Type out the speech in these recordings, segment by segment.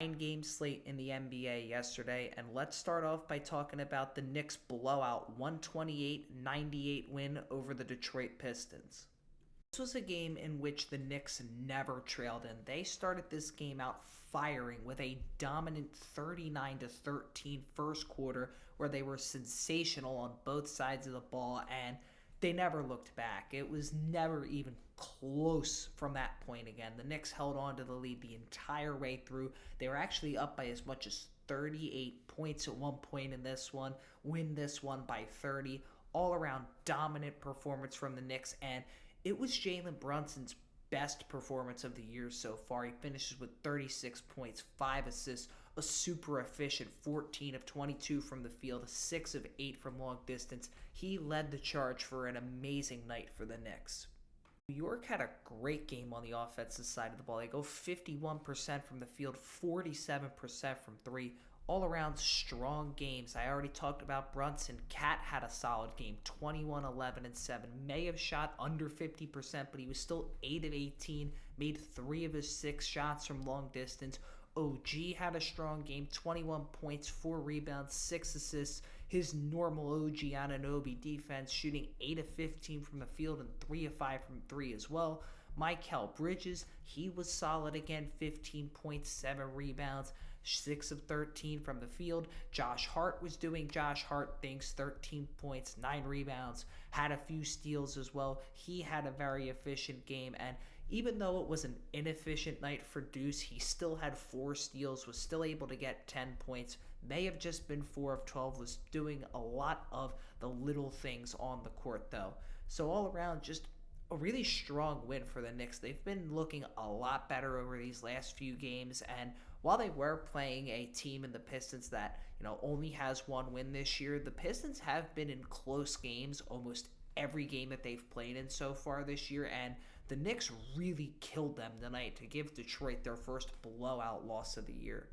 Game slate in the NBA yesterday, and let's start off by talking about the Knicks blowout 128-98 win over the Detroit Pistons. This was a game in which the Knicks never trailed in. They started this game out firing with a dominant 39-13 first quarter where they were sensational on both sides of the ball, and they never looked back. It was never even close from that point again. The Knicks held on to the lead the entire way through. They were actually up by as much as 38 points at one point in this one, win this one by 30. All around dominant performance from the Knicks, and it was Jalen Brunson's best performance of the year so far. He finishes with 36 points, 5 assists, a super efficient 14 of 22 from the field, 6 of 8 from long distance. He led the charge for an amazing night for the Knicks. New York had a great game on the offensive side of the ball. They go 51% from the field, 47% from 3. All around strong games. I already talked about Brunson. Cat had a solid game, 21, 11, and 7. May have shot under 50%, but he was still 8 of 18, made 3 of his 6 shots from long distance. OG had a strong game, 21 points, 4 rebounds, 6 assists. His normal OG Anunoby defense, shooting 8 of 15 from the field and 3 of 5 from 3 as well. Mikal Bridges, he was solid again, 15 points, 7 rebounds, 6 of 13 from the field. Josh Hart was doing Josh Hart things, 13 points, 9 rebounds, had a few steals as well. He had a very efficient game, and even though it was an inefficient night for Deuce, he still had 4 steals, was still able to get 10 points. May have just been 4 of 12, was doing a lot of the little things on the court though. So all around, just a really strong win for the Knicks. They've been looking a lot better over these last few games, and while they were playing a team in the Pistons that, only has 1 win this year, the Pistons have been in close games almost every game that they've played in so far this year, and the Knicks really killed them tonight to give Detroit their first blowout loss of the year.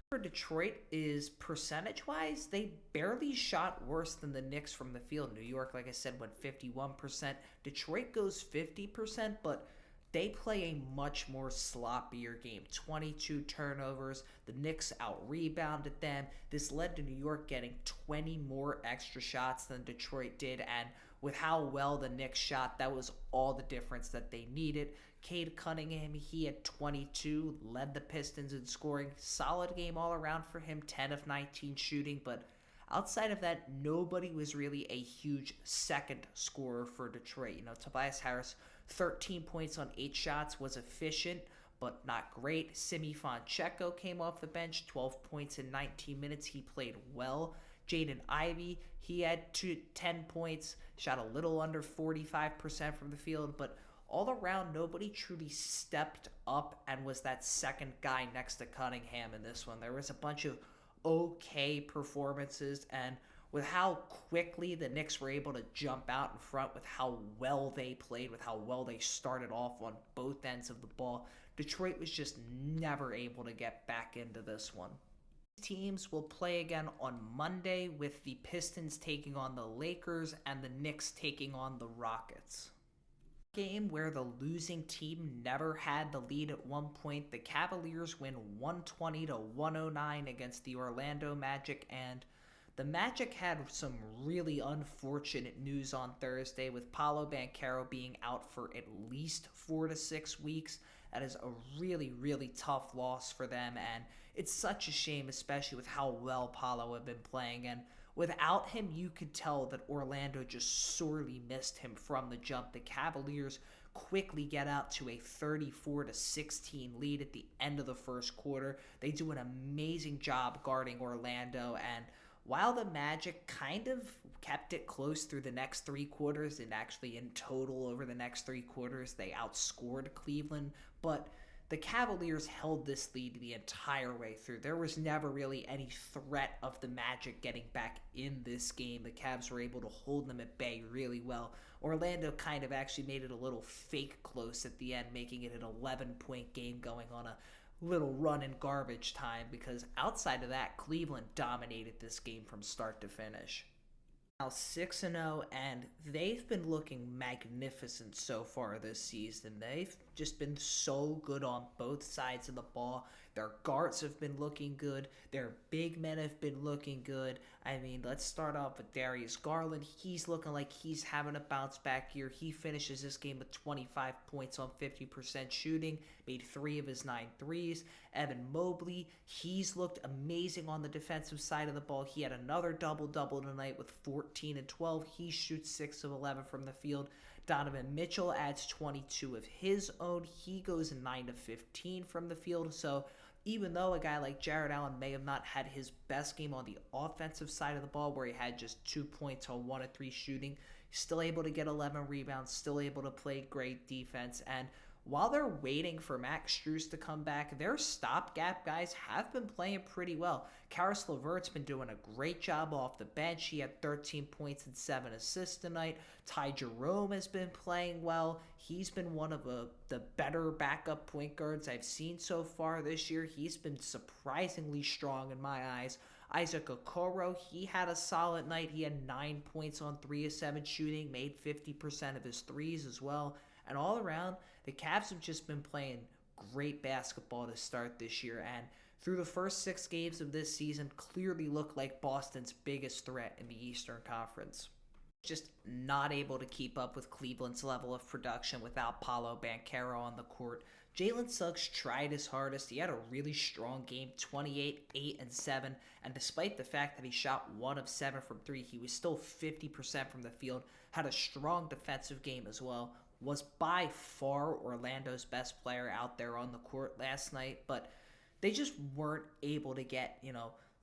For Detroit is percentage-wise, they barely shot worse than the Knicks from the field. New York, like I said, went 51%. Detroit goes 50%, but they play a much more sloppier game. 22 turnovers. The Knicks out-rebounded them. This led to New York getting 20 more extra shots than Detroit did, and with how well the Knicks shot, that was all the difference that they needed. Cade Cunningham, he had 22, led the Pistons in scoring. Solid game all around for him, 10 of 19 shooting, but outside of that, nobody was really a huge second scorer for Detroit. Tobias Harris, 13 points on 8 shots, was efficient, but not great. Simi Foncheco came off the bench, 12 points in 19 minutes. He played well. Jaden Ivey, he had 10 points, shot a little under 45% from the field, but all around, nobody truly stepped up and was that second guy next to Cunningham in this one. There was a bunch of okay performances, and with how quickly the Knicks were able to jump out in front, with how well they played, with how well they started off on both ends of the ball, Detroit was just never able to get back into this one. Teams will play again on Monday, with the Pistons taking on the Lakers and the Knicks taking on the Rockets. Game where the losing team never had the lead at one point. The Cavaliers win 120-109 against the Orlando Magic, and the Magic had some really unfortunate news on Thursday, with Paolo Banchero being out for at least 4 to 6 weeks. That is a really, really tough loss for them, and it's such a shame, especially with how well Paolo had been playing. And without him, you could tell that Orlando just sorely missed him from the jump. The Cavaliers quickly get out to a 34-16 lead at the end of the first quarter. They do an amazing job guarding Orlando, and while the Magic kind of kept it close through the next 3 quarters, and actually in total over the next 3 quarters, they outscored Cleveland, but the Cavaliers held this lead the entire way through. There was never really any threat of the Magic getting back in this game. The Cavs were able to hold them at bay really well. Orlando kind of actually made it a little fake close at the end, making it an 11-point game going on a little run in garbage time, because outside of that, Cleveland dominated this game from start to finish. Now 6-0, and they've been looking magnificent so far this season. They've just been so good on both sides of the ball. Their guards have been looking good. Their big men have been looking good. I mean, let's start off with Darius Garland. He's looking like he's having a bounce back year. He finishes this game with 25 points on 50% shooting, made 3 of his 9 threes. Evan Mobley, he's looked amazing on the defensive side of the ball. He had another double-double tonight with 14 and 12. He shoots 6 of 11 from the field. Donovan Mitchell adds 22 of his own. He goes 9 of 15 from the field. So even though a guy like Jared Allen may have not had his best game on the offensive side of the ball, where he had just 2 points on 1 of 3 shooting, he's still able to get 11 rebounds, still able to play great defense. And while they're waiting for Max Strus to come back, their stopgap guys have been playing pretty well. Karis LeVert's been doing a great job off the bench. He had 13 points and 7 assists tonight. Ty Jerome has been playing well. He's been one of the better backup point guards I've seen so far this year. He's been surprisingly strong in my eyes. Isaac Okoro, he had a solid night. He had 9 points on 3 of 7 shooting, made 50% of his threes as well. And all around, the Cavs have just been playing great basketball to start this year, and through the first 6 games of this season, clearly look like Boston's biggest threat in the Eastern Conference. Just not able to keep up with Cleveland's level of production without Paolo Banchero on the court. Jalen Suggs tried his hardest. He had a really strong game, 28, 8, and 7, and despite the fact that he shot 1 of 7 from 3, he was still 50% from the field, had a strong defensive game as well. Was by far Orlando's best player out there on the court last night, but they just weren't able to get,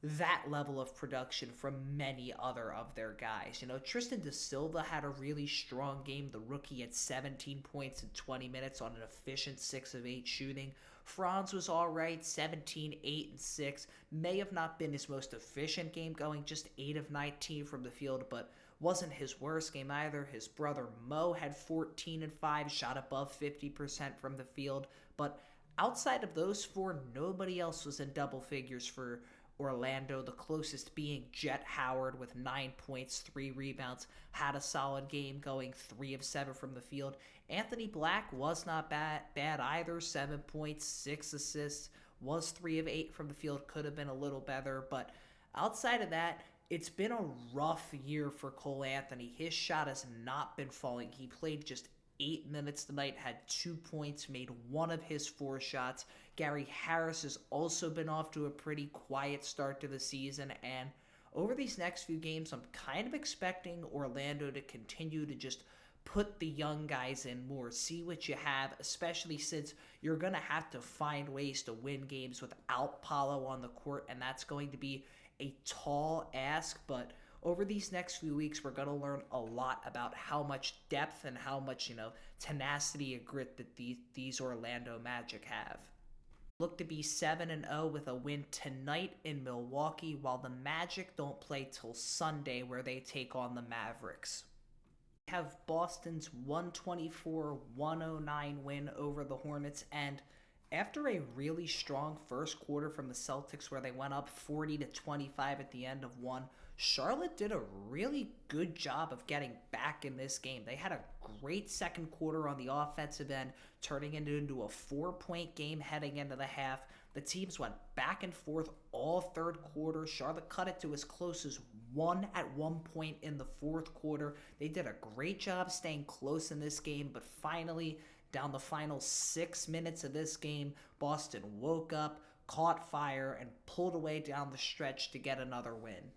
that level of production from many other of their guys. Tristan Da Silva had a really strong game. The rookie had 17 points in 20 minutes on an efficient 6 of 8 shooting. Franz was all right, 17, 8, and 6. May have not been his most efficient game, going just 8 of 19 from the field, but wasn't his worst game either. His brother Mo had 14 and 5, shot above 50% from the field. But outside of those 4, nobody else was in double figures for Orlando, the closest being Jet Howard with 9 points, 3 rebounds, had a solid game going 3 of 7 from the field. Anthony Black was not bad either, 7 points, 6 assists, was 3 of 8 from the field, could have been a little better. But outside of that, it's been a rough year for Cole Anthony. His shot has not been falling. He played just 8 minutes tonight, had 2 points, made 1 of his 4 shots. Gary Harris has also been off to a pretty quiet start to the season, and over these next few games, I'm kind of expecting Orlando to continue to just put the young guys in more, see what you have, especially since you're going to have to find ways to win games without Paolo on the court, and that's going to be a tall ask. But over these next few weeks, we're going to learn a lot about how much depth and how much, tenacity and grit that these Orlando Magic have. Look to be 7-0 with a win tonight in Milwaukee, while the Magic don't play till Sunday, where they take on the Mavericks. We have Boston's 124-109 win over the Hornets, and after a really strong first quarter from the Celtics where they went up 40-25 at the end of one, Charlotte did a really good job of getting back in this game. They had a great second quarter on the offensive end, turning it into a 4-point game heading into the half. The teams went back and forth all third quarter. Charlotte cut it to as close as 1 at one point in the fourth quarter. They did a great job staying close in this game, but finally, down the final 6 minutes of this game, Boston woke up, caught fire, and pulled away down the stretch to get another win.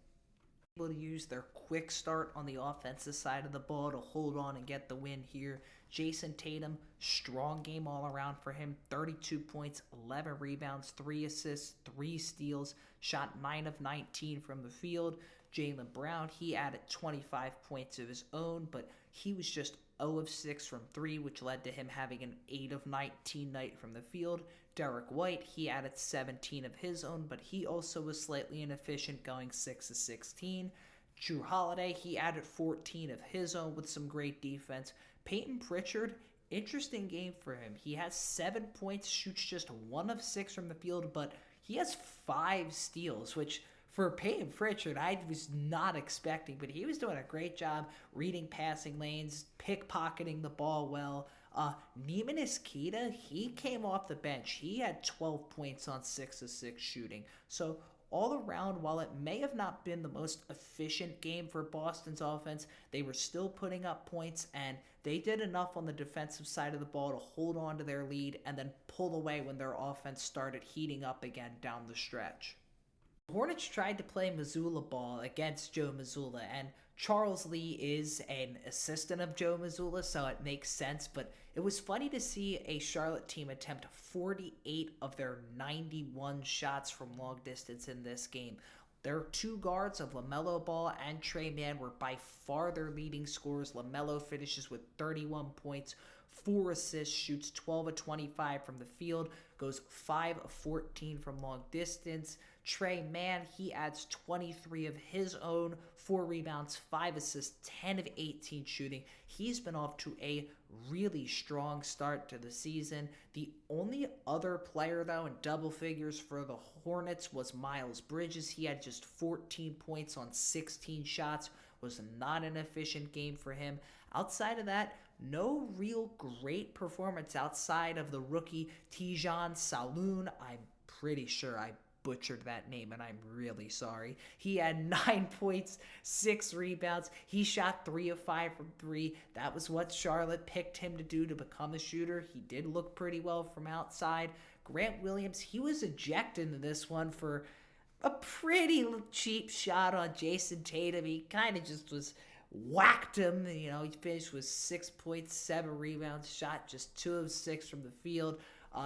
Able to use their quick start on the offensive side of the ball to hold on and get the win here. Jason Tatum, strong game all around for him. 32 points, 11 rebounds, 3 assists, 3 steals, shot 9 of 19 from the field. Jaylen Brown, he added 25 points of his own, but he was just 0 of 6 from 3, which led to him having an 8 of 19 night from the field. Derek White, he added 17 of his own, but he also was slightly inefficient, going 6 of 16. Jrue Holiday, he added 14 of his own with some great defense. Peyton Pritchard, interesting game for him. He has 7 points, shoots just 1 of 6 from the field, but he has 5 steals, which for Peyton Pritchard, I was not expecting, but he was doing a great job reading passing lanes, pickpocketing the ball well. Neiman Iskita, he came off the bench. He had 12 points on 6 of 6 shooting. So all around, while it may have not been the most efficient game for Boston's offense, they were still putting up points, and they did enough on the defensive side of the ball to hold on to their lead and then pull away when their offense started heating up again down the stretch. The Hornets tried to play Mazzulla ball against Joe Mazzulla, and Charles Lee is an assistant of Joe Mazzulla, so it makes sense, but it was funny to see a Charlotte team attempt 48 of their 91 shots from long distance in this game. Their two guards of LaMelo Ball and Trey Mann were by far their leading scorers. LaMelo finishes with 31 points, 4 assists, shoots 12 of 25 from the field, goes 5 of 14 from long distance. Trey Mann, he adds 23 of his own, 4 rebounds, 5 assists, 10 of 18 shooting. He's been off to a really strong start to the season. The only other player, though, in double figures for the Hornets was Miles Bridges. He had just 14 points on 16 shots. Was not an efficient game for him. Outside of that, no real great performance outside of the rookie Tijan Saloon. I'm pretty sure I butchered that name, and I'm really sorry. He had 9 points, 6 rebounds. He shot 3 of 5 from 3. That was what Charlotte picked him to do, to become a shooter. He did look pretty well from outside. Grant Williams, he was ejected in this one for a pretty cheap shot on Jason Tatum. He kind of just whacked him. He finished with 6 points, 7 rebounds, shot just 2 of 6 from the field.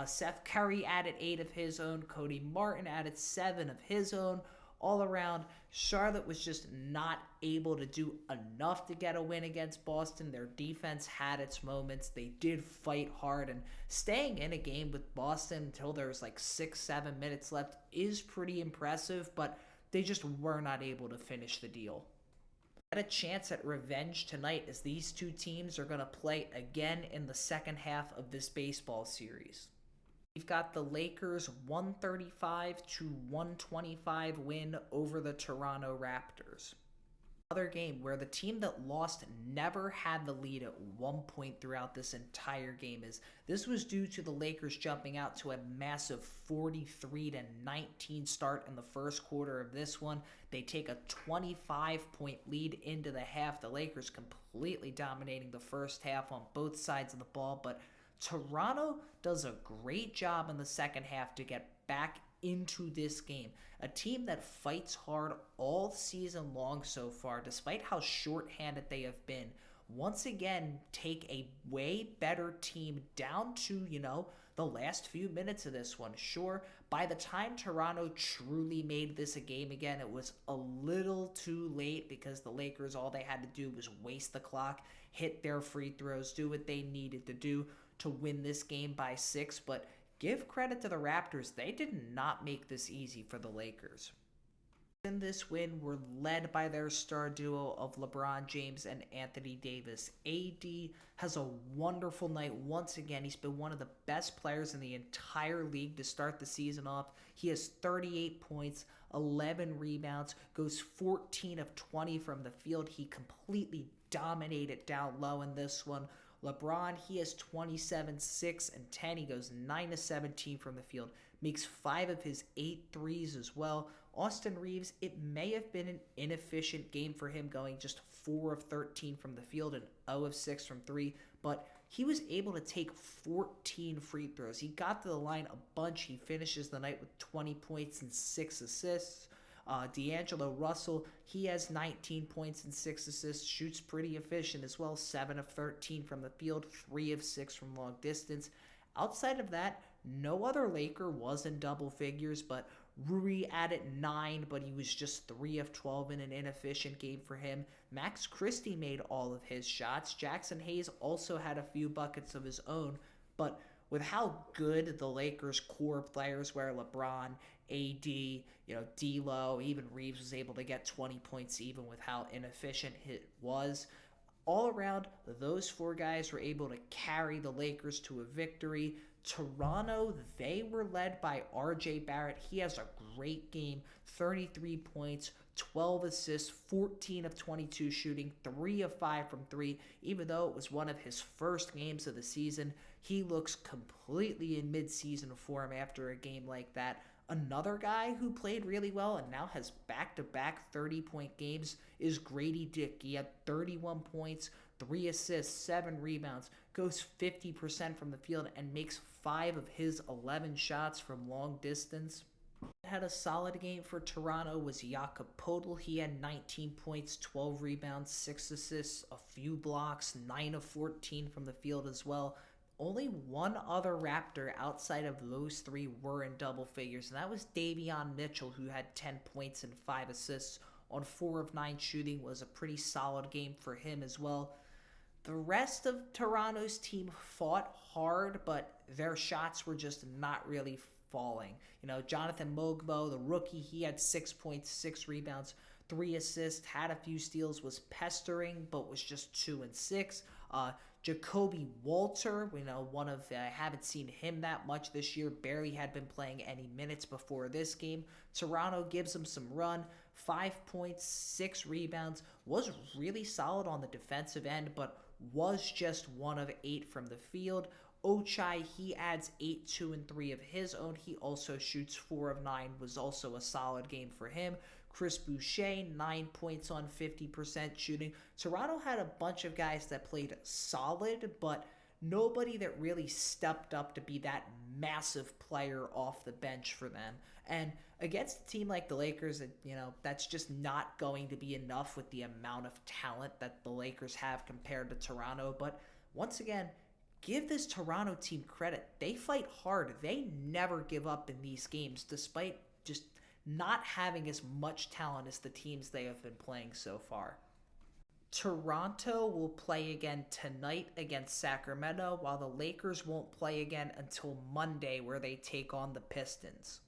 Seth Curry added 8 of his own. Cody Martin added 7 of his own. All around, Charlotte was just not able to do enough to get a win against Boston. Their defense had its moments. They did fight hard, and staying in a game with Boston until there was like 6-7 minutes left is pretty impressive, but they just were not able to finish the deal. A chance at revenge tonight, as these two teams are going to play again in the second half of this baseball series. We've got the Lakers 135-125 win over the Toronto Raptors. Another game where the team that lost never had the lead at one point throughout this entire game. This was due to the Lakers jumping out to a massive 43-19 start in the first quarter of this one. They take a 25-point lead into the half. The Lakers completely dominating the first half on both sides of the ball, but Toronto does a great job in the second half to get back into this game. A team that fights hard all season long so far, despite how shorthanded they have been. Once again, take a way better team down to, the last few minutes of this one. Sure, by the time Toronto truly made this a game again, it was a little too late, because the Lakers, all they had to do was waste the clock, hit their free throws, do what they needed to do to win this game by 6, but give credit to the Raptors. They did not make this easy for the Lakers. In this win, were led by their star duo of LeBron James and Anthony Davis. AD has a wonderful night once again. He's been one of the best players in the entire league to start the season off. He has 38 points, 11 rebounds, goes 14 of 20 from the field. He completely dominated down low in this one. LeBron, he has 27, 6, and 10. He goes 9 of 17 from the field, makes 5 of his 8 threes as well. Austin Reeves, it may have been an inefficient game for him, going just 4 of 13 from the field and 0 of 6 from 3, but he was able to take 14 free throws. He got to the line a bunch. He finishes the night with 20 points and 6 assists. D'Angelo Russell, he has 19 points and 6 assists, shoots pretty efficient as well, 7 of 13 from the field, 3 of 6 from long distance. Outside of that, no other Laker was in double figures, but Rui added 9, but he was just 3 of 12 in an inefficient game for him. Max Christie made all of his shots. Jackson Hayes also had a few buckets of his own, but with how good the Lakers' core players were, LeBron, AD, D'Lo, even Reeves was able to get 20 points even with how inefficient it was. All around, those 4 guys were able to carry the Lakers to a victory. Toronto, they were led by RJ Barrett. He has a great game, 33 points, 12 assists, 14 of 22 shooting, 3 of 5 from 3. Even though it was one of his first games of the season, he looks completely in mid-season form after a game like that. Another guy who played really well and now has back-to-back 30-point games is Grady Dick. He had 31 points, 3 assists, 7 rebounds, goes 50% from the field, and makes 5 of his 11 shots from long distance. Had a solid game for Toronto was Jakob Poeltl. He had 19 points, 12 rebounds, 6 assists, a few blocks, 9 of 14 from the field as well. Only one other Raptor outside of those three were in double figures, and that was Davion Mitchell, who had 10 points and 5 assists on 4 of 9 shooting. Was a pretty solid game for him as well. The rest of Toronto's team fought hard, but their shots were just not really falling. Jonathan Mogbo, the rookie, he had 6 points, 6 rebounds, 3 assists, had a few steals, was pestering, but was just 2 and 6. Jacoby Walter, I haven't seen him that much this year, barely had been playing any minutes before this game. Toronto gives him some run, 5 points, 6 rebounds, was really solid on the defensive end, but was just 1 of 8 from the field. Ochai, he adds 8, 2, and 3 of his own. He also shoots 4 of 9, was also a solid game for him. Chris Boucher, 9 points on 50% shooting. Toronto had a bunch of guys that played solid, but nobody that really stepped up to be that massive player off the bench for them. And against a team like the Lakers, that's just not going to be enough with the amount of talent that the Lakers have compared to Toronto. But once again, give this Toronto team credit. They fight hard. They never give up in these games, despite just not having as much talent as the teams they have been playing so far. Toronto will play again tonight against Sacramento, while the Lakers won't play again until Monday, where they take on the Pistons.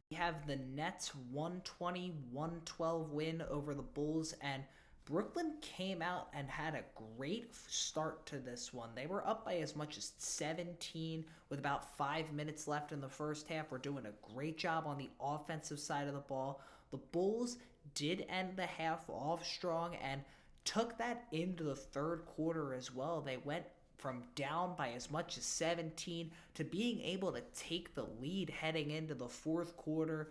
We have the Nets 120-112 win over the Bulls, and Brooklyn came out and had a great start to this one. They were up by as much as 17 with about 5 minutes left in the first half. We're doing a great job on the offensive side of the ball. The Bulls did end the half off strong and took that into the third quarter as well. They went from down by as much as 17 to being able to take the lead heading into the fourth quarter.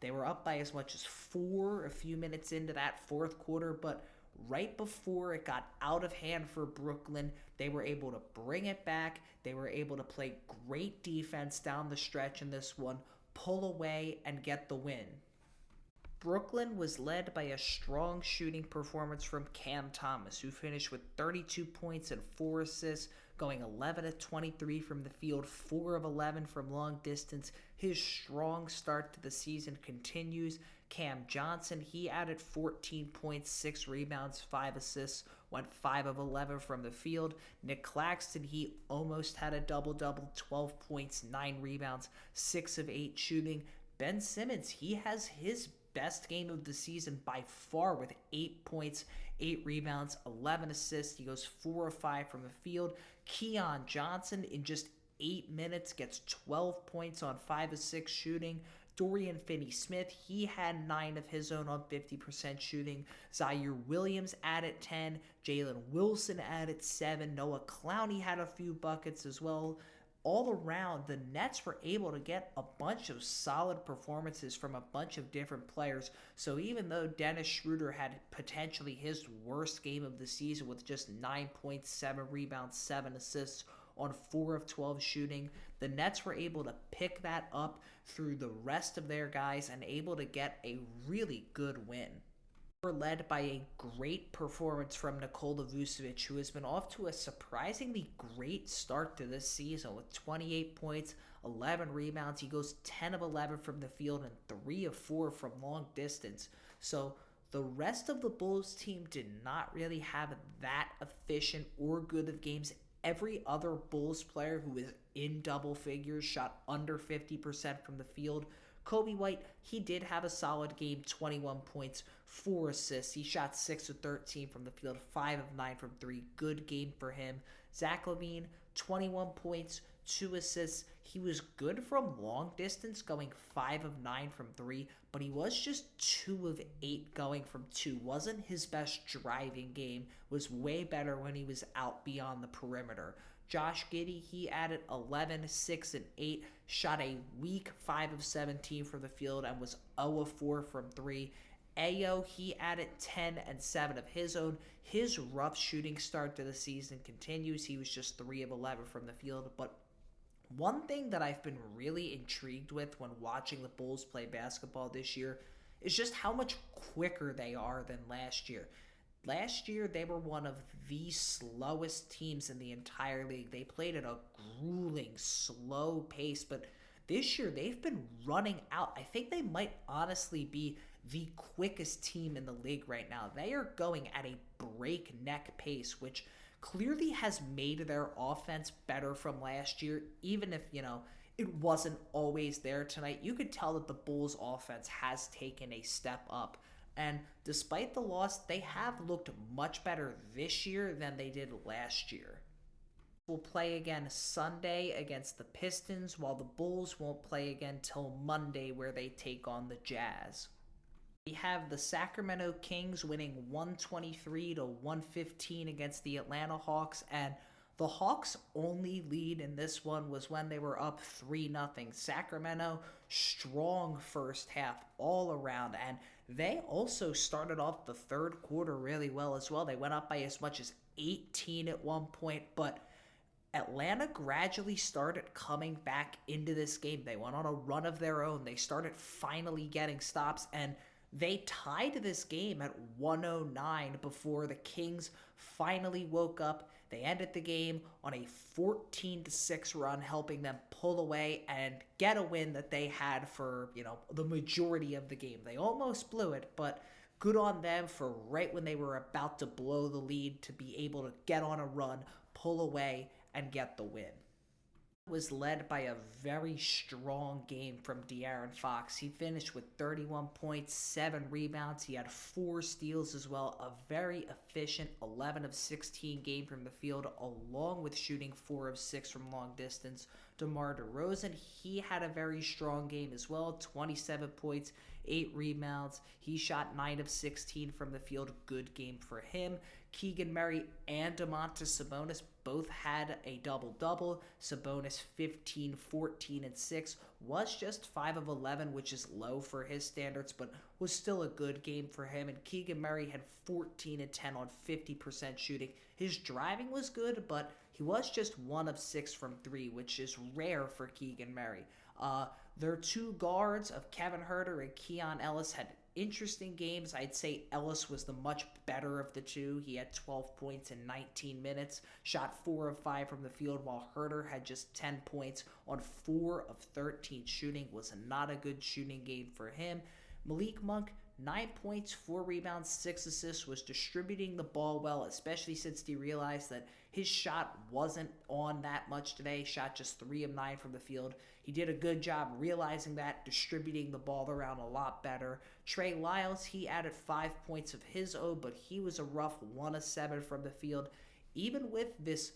They were up by as much as 4 a few minutes into that fourth quarter, but right before it got out of hand for Brooklyn, they were able to bring it back. They were able to play great defense down the stretch in this one, pull away, and get the win. Brooklyn was led by a strong shooting performance from Cam Thomas, who finished with 32 points and 4 assists, going 11 of 23 from the field, 4 of 11 from long distance. His strong start to the season continues. Cam Johnson, he added 14 points, 6 rebounds, 5 assists, went 5 of 11 from the field. Nick Claxton, he almost had a double-double, 12 points, 9 rebounds, 6 of 8 shooting. Ben Simmons, he has his best game of the season by far with 8 points, 8 rebounds, 11 assists. He goes 4 of 5 from the field. Keon Johnson, in just 8 minutes, gets 12 points on 5 of 6 shooting. Dorian Finney-Smith, he had 9 of his own on 50% shooting. Zaire Williams added 10. Jalen Wilson added 7. Noah Clowney had a few buckets as well. All around, the Nets were able to get a bunch of solid performances from a bunch of different players. So even though Dennis Schroeder had potentially his worst game of the season with just 9 points, 7 rebounds, 7 assists on 4 of 12 shooting, the Nets were able to pick that up through the rest of their guys and able to get a really good win. Were led by a great performance from Nikola Vucevic, who has been off to a surprisingly great start to this season with 28 points, 11 rebounds. He goes 10 of 11 from the field and 3 of 4 from long distance. So the rest of the Bulls team did not really have that efficient or good of games. Every other Bulls player who was in double figures shot under 50% from the field. Kobe White, he did have a solid game, 21 points, 4 assists. He shot 6 of 13 from the field, 5 of 9 from 3. Good game for him. Zach LaVine, 21 points, 2 assists. He was good from long distance, going 5 of 9 from 3, but he was just 2 of 8 going from 2. Wasn't his best driving game, was way better when he was out beyond the perimeter. Josh Giddey, he added 11, 6, and 8, shot a weak 5 of 17 from the field and was 0 of 4 from 3. Ayo, he added 10 and 7 of his own. His rough shooting start to the season continues. He was just 3 of 11 from the field. But one thing that I've been really intrigued with when watching the Bulls play basketball this year is just how much quicker they are than last year. Last year, they were one of the slowest teams in the entire league. They played at a grueling, slow pace, but this year they've been running out. I think they might honestly be the quickest team in the league right now. They are going at a breakneck pace, which clearly has made their offense better from last year, even if, it wasn't always there tonight. You could tell that the Bulls offense has taken a step up. And despite the loss, they have looked much better this year than they did last year. We'll play again Sunday against the Pistons, while the Bulls won't play again till Monday, where they take on the Jazz. We have the Sacramento Kings winning 123-115 against the Atlanta Hawks, and the Hawks' only lead in this one was when they were up 3-0. Sacramento, strong first half all around, and they also started off the third quarter really well as well. They went up by as much as 18 at one point, but Atlanta gradually started coming back into this game. They went on a run of their own. They started finally getting stops, and they tied this game at 109 before the Kings finally woke up. They ended the game on a 14-6 run, helping them pull away and get a win that they had for, the majority of the game. They almost blew it, but good on them for right when they were about to blow the lead to be able to get on a run, pull away, and get the win. Was led by a very strong game from De'Aaron Fox. He finished with 31 points, 7 rebounds. He had 4 steals as well. A very efficient 11 of 16 game from the field, along with shooting 4 of 6 from long distance. DeMar DeRozan, he had a very strong game as well. 27 points, 8 rebounds. He shot 9 of 16 from the field. Good game for him. Keegan Murray and Domantas Sabonis both had a double-double. Sabonis 15, 14, and 6 was just 5 of 11, which is low for his standards, but was still a good game for him. And Keegan Murray had 14 and 10 on 50% shooting. His driving was good, but he was just 1 of 6 from 3, which is rare for Keegan Murray. Their two guards of Kevin Huerter and Keon Ellis had interesting games. I'd say Ellis was the much better of the two. He had 12 points in 19 minutes, shot 4 of 5 from the field, while Huerter had just 10 points on 4 of 13 shooting. Was not a good shooting game for him. Malik Monk, 9 points, 4 rebounds, 6 assists, was distributing the ball well, especially since he realized that his shot wasn't on that much today. Shot just 3 of 9 from the field. He did a good job realizing that, distributing the ball around a lot better. Trey Lyles, he added 5 points of his own, but he was a rough 1 of 7 from the field. Even with this,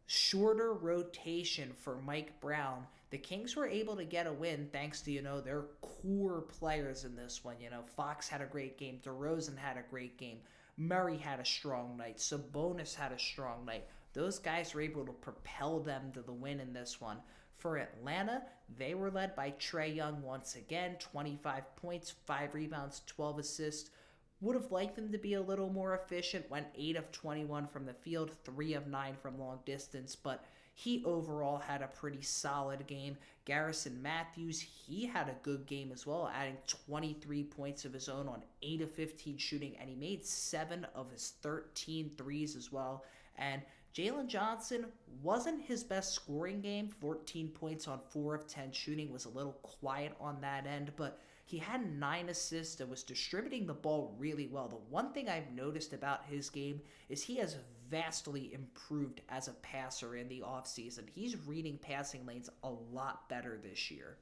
shorter rotation for Mike Brown, the Kings were able to get a win thanks to, their core players in this one. Fox had a great game. DeRozan had a great game. Murray had a strong night. Sabonis had a strong night. Those guys were able to propel them to the win in this one. For Atlanta, they were led by Trae Young once again, 25 points, 5 rebounds, 12 assists. Would have liked them to be a little more efficient, went 8 of 21 from the field, 3 of 9 from long distance, but he overall had a pretty solid game. Garrison Matthews, he had a good game as well, adding 23 points of his own on 8 of 15 shooting, and he made 7 of his 13 threes as well. And Jalen Johnson wasn't his best scoring game. 14 points on 4 of 10 shooting, was a little quiet on that end, but he had 9 assists and was distributing the ball really well. The one thing I've noticed about his game is he has vastly improved as a passer in the offseason. He's reading passing lanes a lot better this year.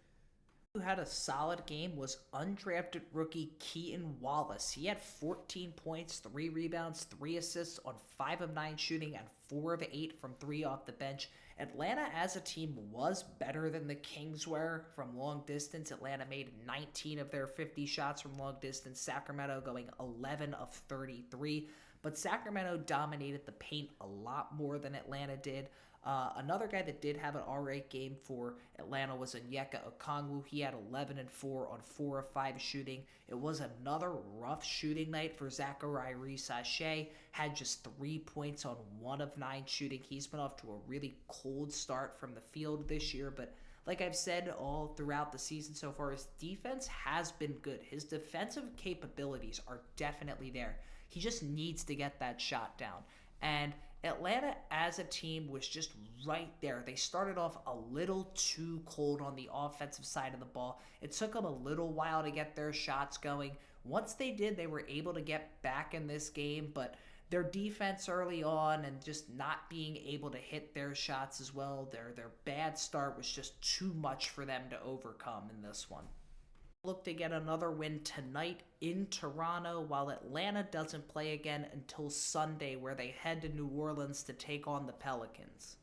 Who had a solid game was undrafted rookie Keaton Wallace. He had 14 points, 3 rebounds, 3 assists on 5 of 9 shooting and 4 of 8 from 3 off the bench. Atlanta as a team was better than the Kings were from long distance. Atlanta made 19 of their 50 shots from long distance, Sacramento going 11 of 33. But Sacramento dominated the paint a lot more than Atlanta did. Another guy that did have an alright game for Atlanta was Onyeka Okongwu. He had 11 and 4 on 4 of 5 shooting. It was another rough shooting night for Zachary Sachet. Had just 3 points on 1 of 9 shooting. He's been off to a really cold start from the field this year, but like I've said all throughout the season so far, his defense has been good. His defensive capabilities are definitely there. He just needs to get that shot down. And Atlanta as a team was just right there. They started off a little too cold on the offensive side of the ball. It took them a little while to get their shots going. Once they did, they were able to get back in this game, but their defense early on and just not being able to hit their shots as well, their bad start was just too much for them to overcome in this one. Look to get another win tonight in Toronto, while Atlanta doesn't play again until Sunday, where they head to New Orleans to take on the Pelicans.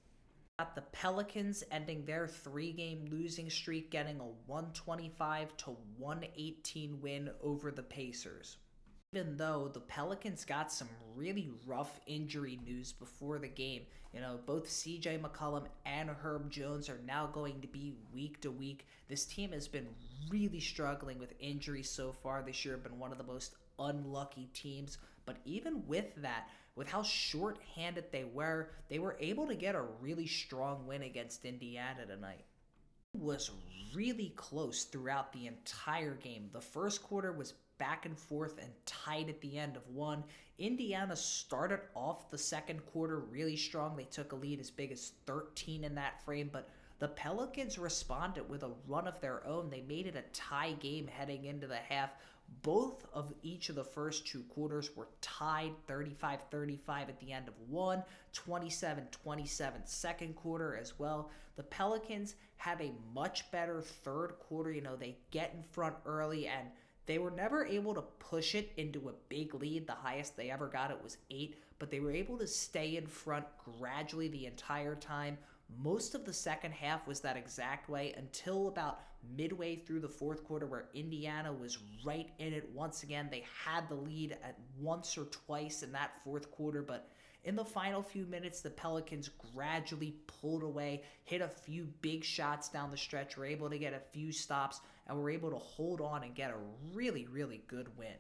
Got the Pelicans ending their 3-game losing streak, getting a 125-118 win over the Pacers. Even though the Pelicans got some really rough injury news before the game, both CJ McCollum and Herb Jones are now going to be week to week. This team has been really struggling with injuries so far this year, been one of the most unlucky teams. But even with that, with how short-handed they were able to get a really strong win against Indiana tonight. It was really close throughout the entire game. The first quarter was back and forth and tied at the end of one. Indiana started off the second quarter really strong. They took a lead as big as 13 in that frame, but the Pelicans responded with a run of their own. They made it a tie game heading into the half. Both of each of the first 2 quarters were tied 35-35 at the end of one, 27-27 second quarter as well. The Pelicans have a much better third quarter. They get in front early and they were never able to push it into a big lead. The highest they ever got it was 8, but they were able to stay in front gradually the entire time. Most of the second half was that exact way until about midway through the fourth quarter, where Indiana was right in it once again. They had the lead at once or twice in that fourth quarter, but in the final few minutes, the Pelicans gradually pulled away, hit a few big shots down the stretch, were able to get a few stops, and were able to hold on and get a really, really good win.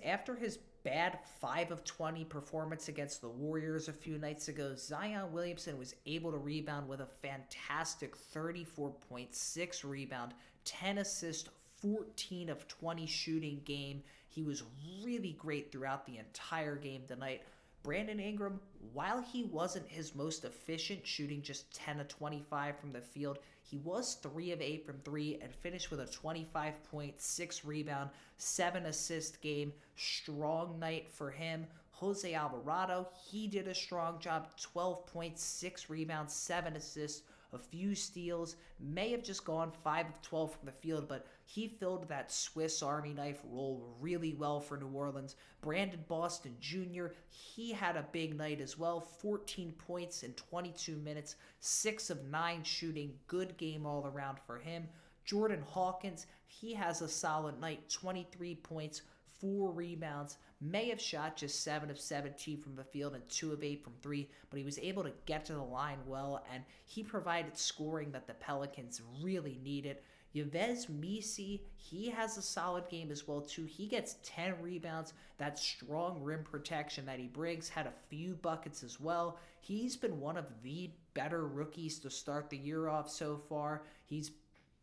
After his bad 5 of 20 performance against the Warriors a few nights ago, Zion Williamson was able to rebound with a fantastic 34.6 rebound, 10 assists, 14 of 20 shooting game. He was really great throughout the entire game tonight. Brandon Ingram, while he wasn't his most efficient, shooting just 10 of 25 from the field, he was 3 of 8 from 3 and finished with a 25.6 rebound, 7 assist game. Strong night for him. Jose Alvarado, he did a strong job, 12.6 rebounds, 7 assists, a few steals, may have just gone 5 of 12 from the field, but he filled that Swiss Army knife role really well for New Orleans. Brandon Boston Jr., he had a big night as well, 14 points in 22 minutes, 6 of 9 shooting, good game all around for him. Jordan Hawkins, he has a solid night, 23 points, 4 rebounds, may have shot just 7 of 17 from the field and 2 of 8 from 3, but he was able to get to the line well, and he provided scoring that the Pelicans really needed. Yves Missi, he has a solid game as well too. He gets 10 rebounds, that strong rim protection that he brings, had a few buckets as well. He's been one of the better rookies to start the year off so far. He's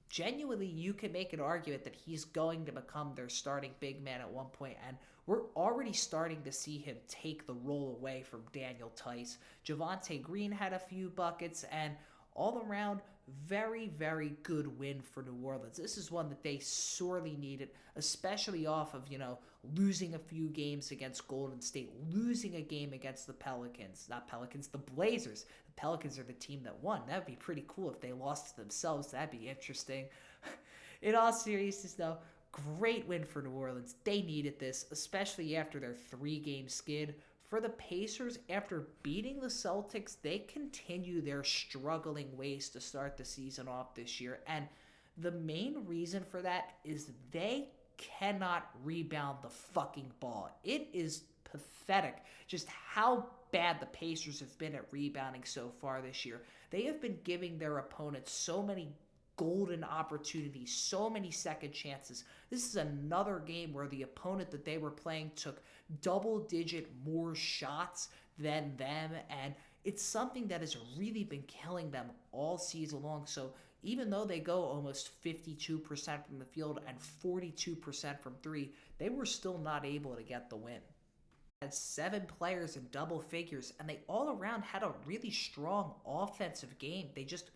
genuinely, you can make an argument that he's going to become their starting big man at one point, and we're already starting to see him take the role away from Daniel Tice. Javonte Green had a few buckets, and all around, very, very good win for New Orleans. This is one that they sorely needed, especially off of, losing a few games against Golden State, losing a game against the Pelicans. Not Pelicans, the Blazers. The Pelicans are the team that won. That would be pretty cool if they lost to themselves. That'd be interesting. In all seriousness, though, great win for New Orleans. They needed this, especially after their 3-game skid. For the Pacers, after beating the Celtics, they continue their struggling ways to start the season off this year. And the main reason for that is they cannot rebound the fucking ball. It is pathetic just how bad the Pacers have been at rebounding so far this year. They have been giving their opponents so many golden opportunities, so many second chances. This is another game where the opponent that they were playing took double-digit more shots than them, and it's something that has really been killing them all season long. So even though they go almost 52% from the field and 42% from three, they were still not able to get the win. Had 7 players in double figures, and they all around had a really strong offensive game. They just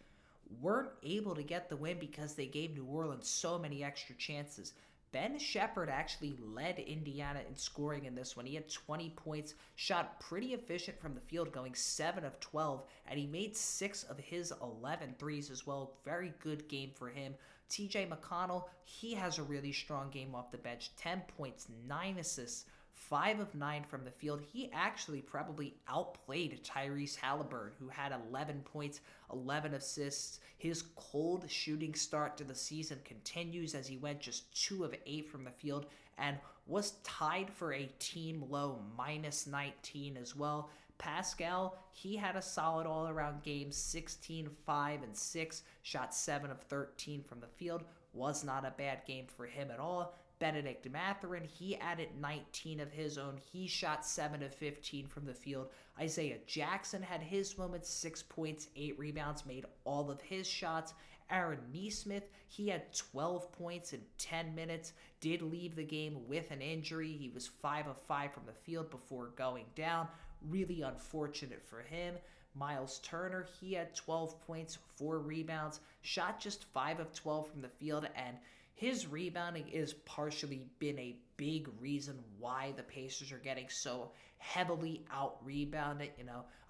weren't able to get the win because they gave New Orleans so many extra chances. Ben Shepherd actually led Indiana in scoring in this one. He had 20 points, shot pretty efficient from the field, going 7 of 12, and he made 6 of his 11 threes as well. Very good game for him. TJ McConnell, he has a really strong game off the bench. 10 points, 9 assists, 5 of 9 from the field. He actually probably outplayed Tyrese Halliburton, who had 11 points, 11 assists. His cold shooting start to the season continues as he went just 2 of 8 from the field and was tied for a team low -19 as well. Pascal, he had a solid all-around game, 16, 5, and 6, shot 7 of 13 from the field. Was not a bad game for him at all. Benedict Mathurin, he added 19 of his own. He shot 7 of 15 from the field. Isaiah Jackson had his moments, 6 points, 8 rebounds, made all of his shots. Aaron Nesmith, he had 12 points in 10 minutes, did leave the game with an injury. He was 5 of 5 from the field before going down. Really unfortunate for him. Miles Turner, he had 12 points, 4 rebounds, shot just 5 of 12 from the field, and his rebounding is partially been a big reason why the Pacers are getting so heavily out-rebounded.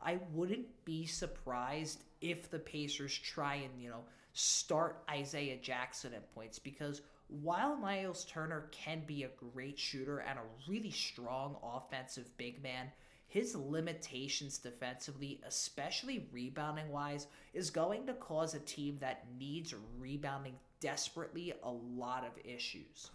I wouldn't be surprised if the Pacers try and, start Isaiah Jackson at points, because while Miles Turner can be a great shooter and a really strong offensive big man, his limitations defensively, especially rebounding-wise, is going to cause a team that needs rebounding desperately a lot of issues.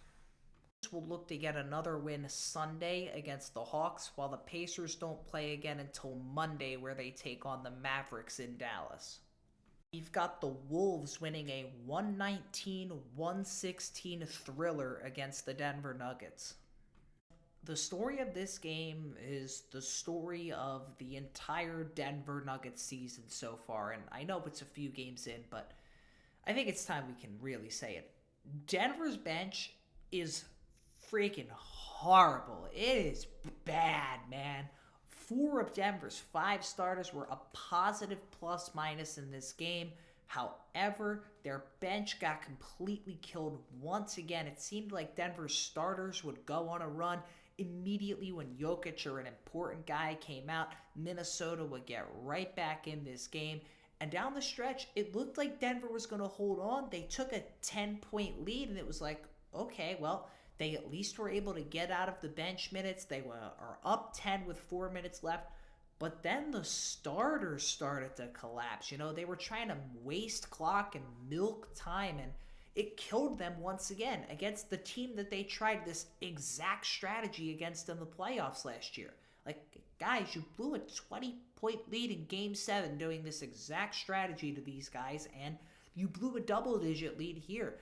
Will look to get another win Sunday against the Hawks, while the Pacers don't play again until Monday, where they take on the Mavericks in Dallas. We've got the Wolves winning a 119-116 thriller against the Denver Nuggets. The story of this game is the story of the entire Denver Nuggets season so far, and I know it's a few games in, but I think it's time we can really say it. Denver's bench is freaking horrible. It is bad, man. 4 of Denver's 5 starters were a positive plus-minus in this game. However, their bench got completely killed once again. It seemed like Denver's starters would go on a run immediately when Jokic or an important guy came out. Minnesota would get right back in this game. And down the stretch, it looked like Denver was going to hold on. They took a 10-point lead, and it was like, okay, well, they at least were able to get out of the bench minutes. They are up 10 with 4 minutes left. But then the starters started to collapse. They were trying to waste clock and milk time, and it killed them once again against the team that they tried this exact strategy against in the playoffs last year. Like, guys, you blew a 20-point lead in Game 7 doing this exact strategy to these guys, and you blew a double-digit lead here.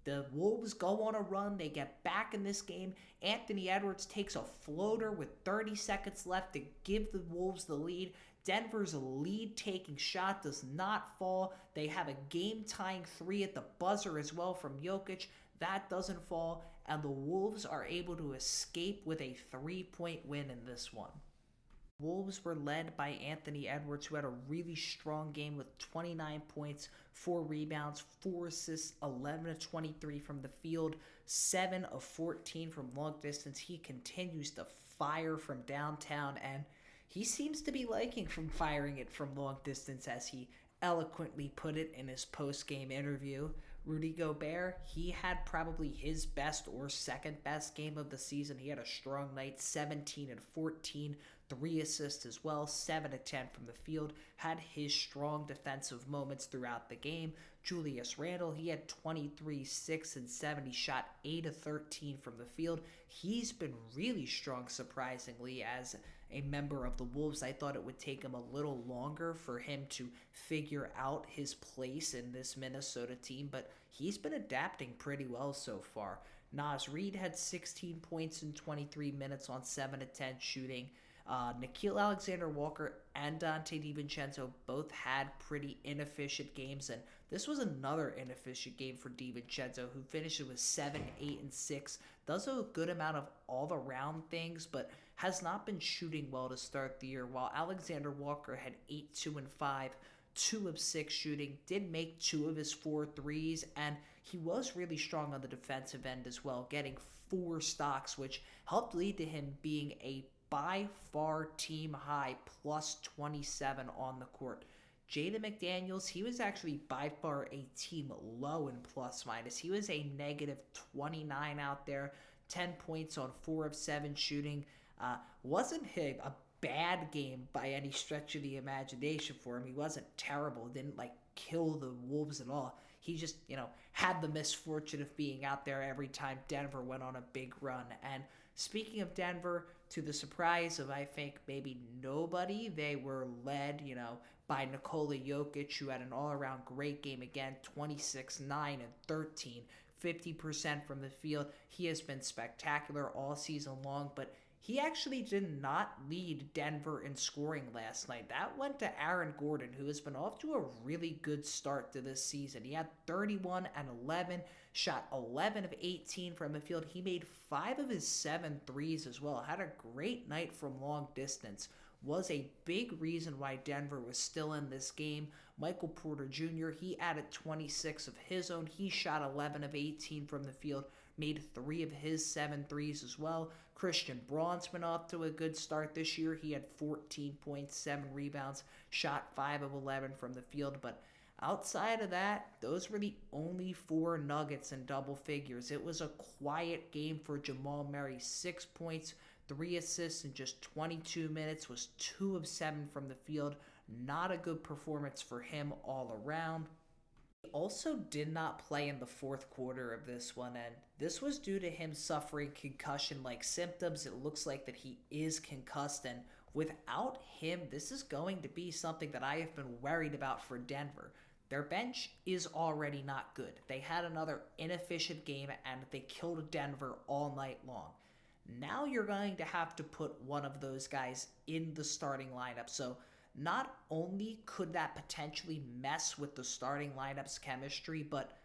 The Wolves go on a run. They get back in this game. Anthony Edwards takes a floater with 30 seconds left to give the Wolves the lead. Denver's lead-taking shot does not fall. They have a game-tying 3 at the buzzer as well from Jokic. That doesn't fall, and the Wolves are able to escape with a 3-point win in this one. Wolves were led by Anthony Edwards, who had a really strong game with 29 points, 4 rebounds, 4 assists, 11 of 23 from the field, 7 of 14 from long distance. He continues to fire from downtown, and he seems to be liking from firing it from long distance, as he eloquently put it in his post-game interview. Rudy Gobert, he had probably his best or second best game of the season. He had a strong night, 17 and 14, 3 assists as well, 7 of 10 from the field, had his strong defensive moments throughout the game. Julius Randle, he had 23, 6 and 7. He shot 8 of 13 from the field. He's been really strong, surprisingly, as a member of the Wolves. I thought it would take him a little longer for him to figure out his place in this Minnesota team, but he's been adapting pretty well so far. Naz Reid had 16 points in 23 minutes on 7 of 10 shooting. Nickeil Alexander-Walker and Dante DiVincenzo both had pretty inefficient games, and this was another inefficient game for DiVincenzo, who finishes with 7, 8, and 6. Does a good amount of all-around things, but has not been shooting well to start the year, while Alexander-Walker had 8, 2, and 5, 2 of 6 shooting, did make 2 of his 4 threes, and he was really strong on the defensive end as well, getting 4 stocks, which helped lead to him being a by far team high plus 27 on the court. Jaden McDaniels, he was actually by far a team low in plus minus. He was a negative 29 out there, 10 points on 4 of 7 shooting. Wasn't a bad game by any stretch of the imagination for him. He wasn't terrible, didn't kill the Wolves at all. He just, had the misfortune of being out there every time Denver went on a big run. And speaking of Denver, to the surprise of, I think, maybe nobody, they were led, by Nikola Jokic, who had an all-around great game again, 26, 9, and 13, 50% from the field. He has been spectacular all season long, but he actually did not lead Denver in scoring last night. That went to Aaron Gordon, who has been off to a really good start to this season. He had 31 and 11, shot 11 of 18 from the field. He made 5 of his 7 threes as well. Had a great night from long distance. Was a big reason why Denver was still in this game. Michael Porter Jr., he added 26 of his own. He shot 11 of 18 from the field, made 3 of his 7 threes as well. Christian Braun's been off to a good start this year. He had 14 points, 7 rebounds, shot 5 of 11 from the field. But outside of that, those were the only 4 Nuggets in double figures. It was a quiet game for Jamal Murray. 6 points, 3 assists in just 22 minutes, was 2 of 7 from the field. Not a good performance for him all around. He also did not play in the fourth quarter of this one, and this was due to him suffering concussion-like symptoms. It looks like that he is concussed, and without him, this is going to be something that I have been worried about for Denver. Their bench is already not good. They had another inefficient game, and they killed Denver all night long. Now you're going to have to put one of those guys in the starting lineup, so not only could that potentially mess with the starting lineup's chemistry, but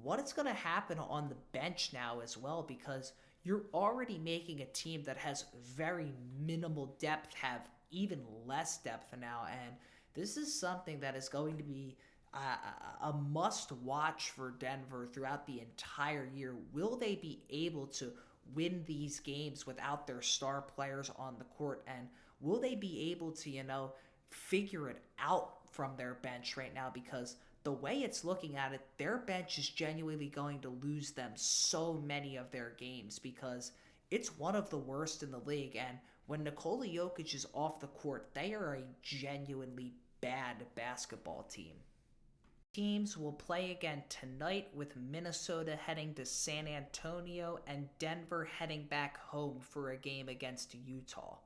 what is going to happen on the bench now as well, because you're already making a team that has very minimal depth have even less depth now, and this is something that is going to be a must-watch for Denver throughout the entire year. Will they be able to win these games without their star players on the court, and will they be able to, figure it out from their bench right now? Because the way it's looking at it, their bench is genuinely going to lose them so many of their games, because it's one of the worst in the league, and when Nikola Jokic is off the court, they are a genuinely bad basketball team. Teams will play again tonight, with Minnesota heading to San Antonio and Denver heading back home for a game against Utah.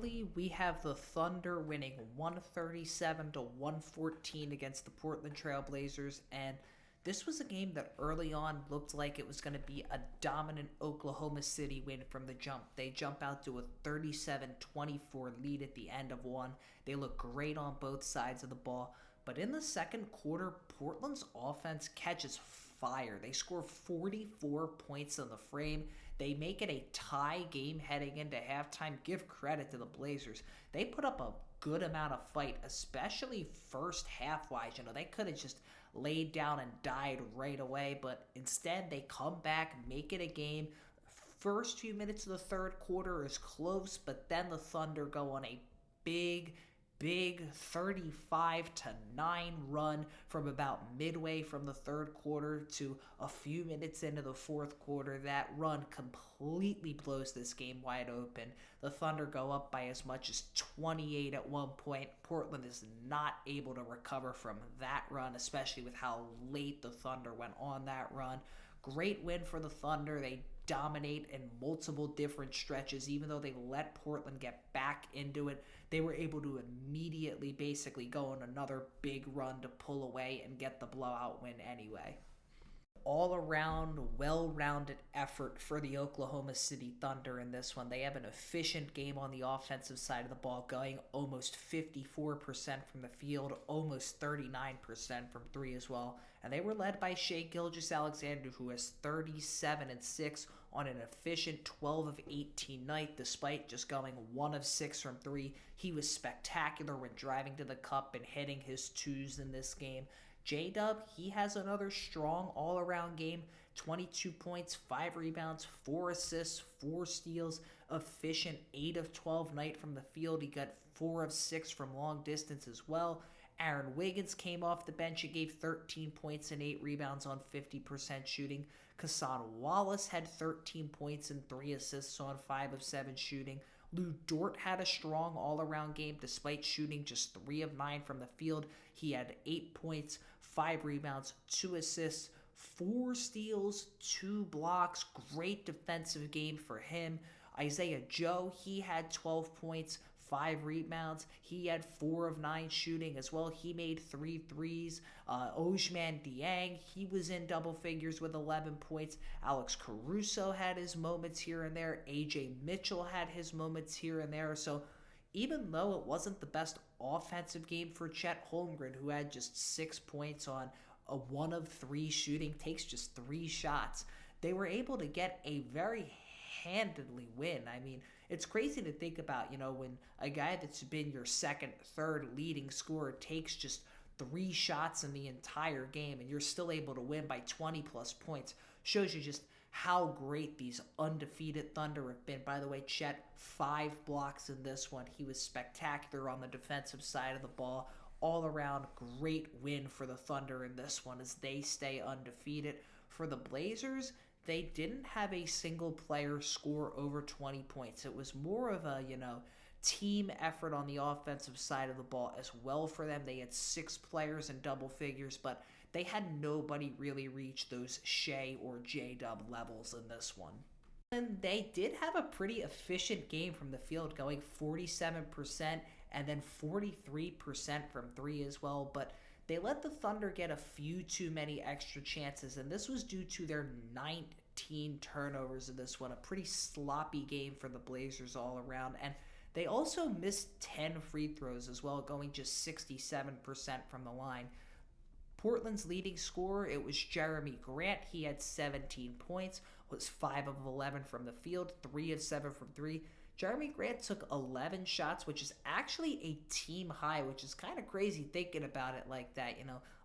We have the Thunder winning 137-114 against the Portland Trail Blazers, and this was a game that early on looked like it was going to be a dominant Oklahoma City win from the jump. They jump out to a 37-24 lead at the end of one. They look great on both sides of the ball, but in the second quarter, Portland's offense catches fire. They score 44 points on the frame. They make it a tie game heading into halftime. Give credit to the Blazers. They put up a good amount of fight, especially first half-wise. They could have just laid down and died right away, but instead they come back, make it a game. First few minutes of the third quarter is close, but then the Thunder go on a big big 35-9 run from about midway from the third quarter to a few minutes into the fourth quarter. That run completely blows this game wide open. The Thunder go up by as much as 28 at one point. Portland is not able to recover from that run, especially with how late the Thunder went on that run. Great win for the Thunder. They dominate in multiple different stretches. Even though they let Portland get back into it, they were able to immediately basically go on another big run to pull away and get the blowout win anyway. All-around, well-rounded effort for the Oklahoma City Thunder in this one. They have an efficient game on the offensive side of the ball, going almost 54% from the field, almost 39% from three as well. And they were led by Shai Gilgeous-Alexander, who has 37-6 on an efficient 12 of 18 night, despite just going 1 of 6 from three. He was spectacular when driving to the cup and hitting his twos in this game. J-Dub, he has another strong all-around game, 22 points, 5 rebounds, 4 assists, 4 steals, efficient 8 of 12 night from the field. He got 4 of 6 from long distance as well. Aaron Wiggins came off the bench and gave 13 points and 8 rebounds on 50% shooting. Kassan Wallace had 13 points and 3 assists on 5 of 7 shooting. Lou Dort had a strong all-around game despite shooting just 3 of 9 from the field. He had 8 points, 5 rebounds, 2 assists, 4 steals, 2 blocks. Great defensive game for him. Isaiah Joe, he had 12 points, 5 rebounds. He had 4 of 9 shooting as well. He made 3 threes. Ousmane Dieng, he was in double figures with 11 points. Alex Caruso had his moments here and there. AJ Mitchell had his moments here and there. So even though it wasn't the best offensive game for Chet Holmgren, who had just 6 points on a 1 of 3 shooting, takes just 3 shots, they were able to get a very handedly win. I mean, it's crazy to think about, when a guy that's been your second, third leading scorer takes just 3 shots in the entire game and you're still able to win by 20 plus points. Shows you just how great these undefeated Thunder have been. By the way, Chet, 5 blocks in this one. He was spectacular on the defensive side of the ball. All around, great win for the Thunder in this one as they stay undefeated. For the Blazers, they didn't have a single player score over 20 points. It was more of a, team effort on the offensive side of the ball as well for them. They had 6 players in double figures, but they had nobody really reach those Shai or J-Dub levels in this one. And they did have a pretty efficient game from the field, going 47% and then 43% from 3 as well, but they let the Thunder get a few too many extra chances, and this was due to their 19 turnovers in this one. A pretty sloppy game for the Blazers all around, and they also missed 10 free throws as well, going just 67% from the line. Portland's leading scorer, it was Jeremy Grant. He had 17 points, was 5 of 11 from the field, 3 of 7 from 3. Jeremy Grant took 11 shots, which is actually a team high, which is kind of crazy thinking about it like that.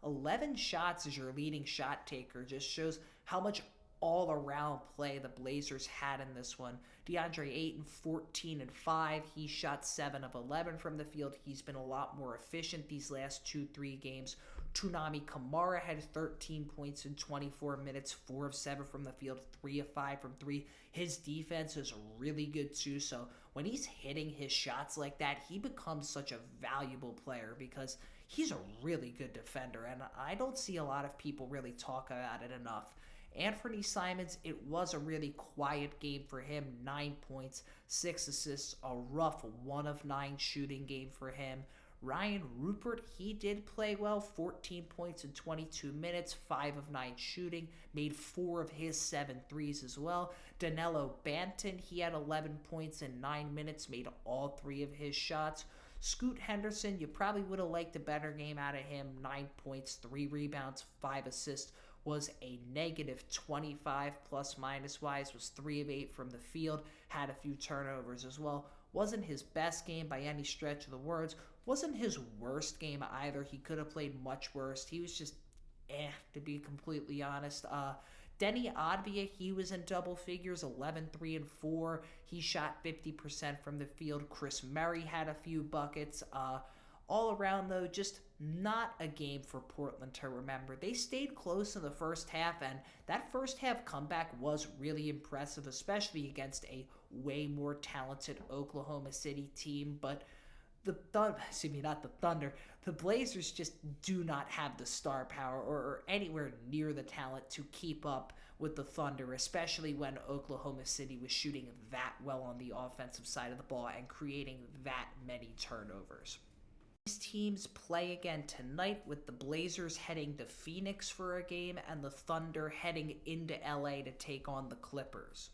11 shots as your leading shot taker just shows how much all-around play the Blazers had in this one. DeAndre Ayton, 14-5. He shot 7 of 11 from the field. He's been a lot more efficient these last 2-3 games. Toonami Kamara had 13 points in 24 minutes, 4 of 7 from the field, 3 of 5 from 3. His defense is really good too, so when he's hitting his shots like that, he becomes such a valuable player because he's a really good defender, and I don't see a lot of people really talk about it enough. Anthony Simons, it was a really quiet game for him. 9 points, 6 assists, a rough 1 of 9 shooting game for him. Ryan Rupert, he did play well, 14 points in 22 minutes, 5 of 9 shooting, made 4 of his 7 threes as well. Danilo Banton, he had 11 points in 9 minutes, made all 3 of his shots. Scoot Henderson, you probably would have liked a better game out of him. 9 points, 3 rebounds, 5 assists, was a negative 25 plus minus wise, was 3 of 8 from the field, had a few turnovers as well. Wasn't his best game by any stretch of the words. Wasn't his worst game either. He could have played much worse. He was just to be completely honest. Denny Advia, he was in double figures, 11, 3, and 4. He shot 50% from the field. Chris Murray had a few buckets. All around, though, just not a game for Portland to remember. They stayed close in the first half, and that first half comeback was really impressive, especially against a way more talented Oklahoma City team. But not the Thunder, the Blazers just do not have the star power or anywhere near the talent to keep up with the Thunder, especially when Oklahoma City was shooting that well on the offensive side of the ball and creating that many turnovers. These teams play again tonight, with the Blazers heading to Phoenix for a game and the Thunder heading into LA to take on the Clippers.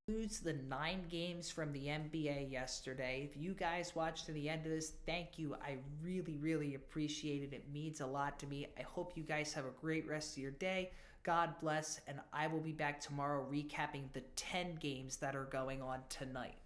Includes the 9 games from the NBA yesterday. If you guys watched to the end of this, thank you. I really appreciate it. It means a lot to me. I hope you guys have a great rest of your day. God bless, and I will be back tomorrow recapping the 10 games that are going on tonight.